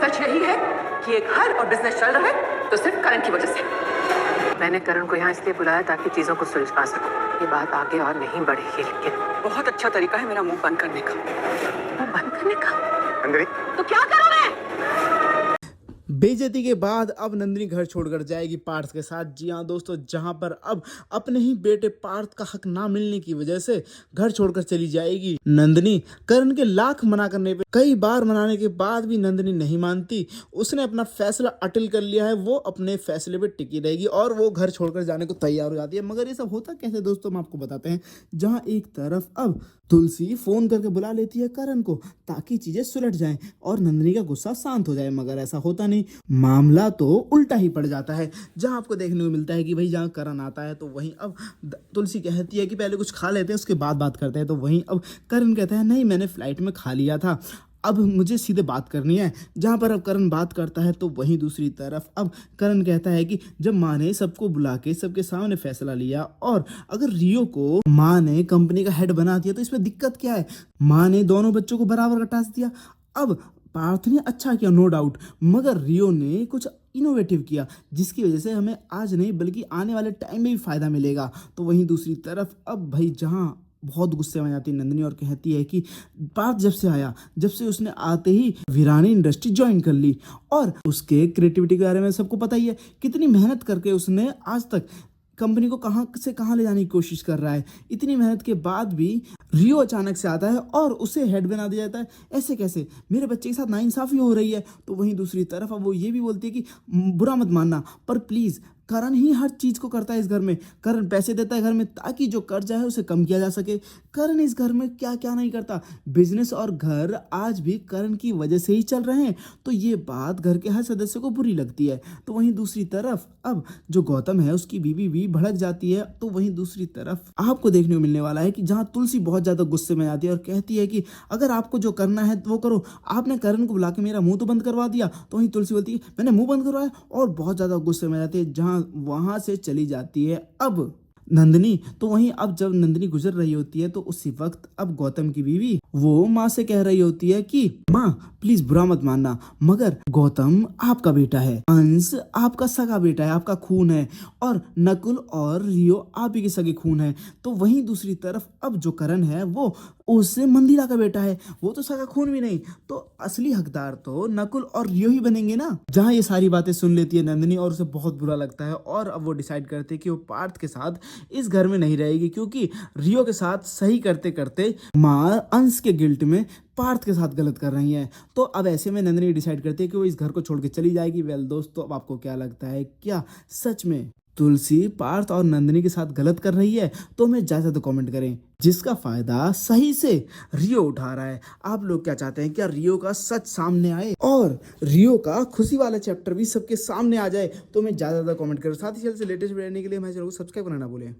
सच यही है कि एक घर और बिजनेस चल रहा है तो सिर्फ करण की वजह से। मैंने करण को यहाँ इसलिए बुलाया ताकि चीजों को सुलझा सकूं। ये बात आगे और नहीं बढ़ेगी, लेकिन बहुत अच्छा तरीका है मेरा मुंह बंद करने का। मुंह बंद करने का? नंदिनी, तो क्या करूं मैं? बेइज्जती के बाद अब नंदिनी घर छोड़कर जाएगी पार्थ के साथ। जी हाँ दोस्तों, जहां पर अब अपने ही बेटे पार्थ का हक ना मिलने की वजह से घर छोड़कर चली जाएगी नंदिनी। करण के लाख मना करने पे, कई बार मनाने के बाद भी नंदिनी नहीं मानती। उसने अपना फैसला अटल कर लिया है, वो अपने फैसले पे टिकी रहेगी और वो घर छोड़कर जाने को तैयार हो जाती है। मगर ये सब होता कैसे दोस्तों, हम आपको बताते हैं। जहाँ एक तरफ अब तुलसी फोन करके बुला लेती है करण को ताकि चीजें सुलझ जाएं और नंदिनी का गुस्सा शांत हो जाए, मगर ऐसा होता नहीं। मामला तो उल्टा ही पड़ जाता है। जहां आपको देखने को मिलता है कि भाई जहां करण आता है तो वहीं अब तुलसी कहती है कि पहले कुछ खा लेते हैं उसके बाद बात करते हैं। तो वहीं अब करण कहता है नहीं, मैंने फ्लाइट में खा लिया था, अब मुझे सीधे बात करनी है। जहां पर अब करण बात करता है तो वहीं दूसरी तरफ अब करण कहता है कि जब माँ ने सबको बुला के सबके सामने फैसला लिया और अगर रियो को माँ ने कंपनी का हेड बना दिया तो इसमें दिक्कत क्या है। माँ ने दोनों बच्चों को बराबर का टास्क दिया। अब पार्थ ने अच्छा किया, नो डाउट, मगर रियो ने कुछ इनोवेटिव किया जिसकी वजह से हमें आज नहीं बल्कि आने वाले टाइम में भी फायदा मिलेगा। तो वहीं दूसरी तरफ अब भाई जहां बहुत गुस्से में जाती है नंदिनी और कहती है कि पार्थ जब से आया, जब से उसने आते ही वीरानी इंडस्ट्री ज्वाइन कर ली और उसके क्रिएटिविटी के बारे में सबको पता ही है, कितनी मेहनत करके उसने आज तक कंपनी को कहां से कहां ले जाने की कोशिश कर रहा है। इतनी मेहनत के बाद भी रियो अचानक से आता है और उसे हेड बना दिया जाता है। ऐसे कैसे, मेरे बच्चे के साथ नाइंसाफी हो रही है। तो वहीं दूसरी तरफ अब वो ये भी बोलती है कि बुरा मत मानना, पर प्लीज करण ही हर चीज को करता है इस घर में। करण पैसे देता है घर में ताकि जो कर्जा है उसे कम किया जा सके। करण इस घर में क्या क्या नहीं करता। बिजनेस और घर आज भी करण की वजह से ही चल रहे हैं। तो ये बात घर के हर सदस्य को बुरी लगती है। तो वहीं दूसरी तरफ अब जो गौतम है उसकी बीवी भी भड़क जाती है। तो वहीं दूसरी तरफ आपको देखने को मिलने वाला है कि जहां तुलसी बहुत ज्यादा गुस्से में आती है और कहती है कि अगर आपको जो करना है वो करो, आपने करण को बुला के मेरा मुंह तो बंद करवा दिया। तो वहीं तुलसी बोलती है मैंने मुंह बंद करवाया और बहुत ज्यादा गुस्से में जाती है। जहां वहां से चली जाती है अब नंदिनी। तो वहीं अब जब नंदिनी गुजर रही होती है तो उसी वक्त अब गौतम की बीवी वो माँ से कह रही होती है कि माँ प्लीज बुरा मत मानना, मगर गौतम आपका बेटा है, अंश आपका सगा बेटा है, आपका खून है, और नकुल और रियो आप ही के सगे खून है। तो वहीं दूसरी तरफ अब जो करण है वो उससे मंदिरा का बेटा है, वो तो सगा खून भी नहीं। तो असली हकदार तो नकुल और रियो ही बनेंगे ना। जहाँ ये सारी बातें सुन लेती है नंदिनी और उसे बहुत बुरा लगता है और अब वो डिसाइड करते हैं कि वो पार्थ के साथ इस घर में नहीं रहेगी, क्योंकि रियो के साथ सही करते करते माँ अंश के गिल्ट में पार्थ के साथ गलत कर रही हैं। तो अब ऐसे में नंदिनी डिसाइड करती है कि वो इस घर को छोड़ के चली जाएगी। वेल दोस्तों, अब आपको क्या लगता है, क्या सच में तुलसी पार्थ और नंदिनी के साथ गलत कर रही है? तो हमें ज्यादा तो कमेंट करें। जिसका फायदा सही से रियो उठा रहा है। आप लोग क्या चाहते हैं, क्या रियो का सच सामने आए और रियो का खुशी वाला चैप्टर भी सबके सामने आ जाए? तो हमें ज्यादा कमेंट करें। साथ ही चैनल से लेटेस्ट वीडियो के लिए हमारे चैनल को सब्सक्राइब करना ना भूलें।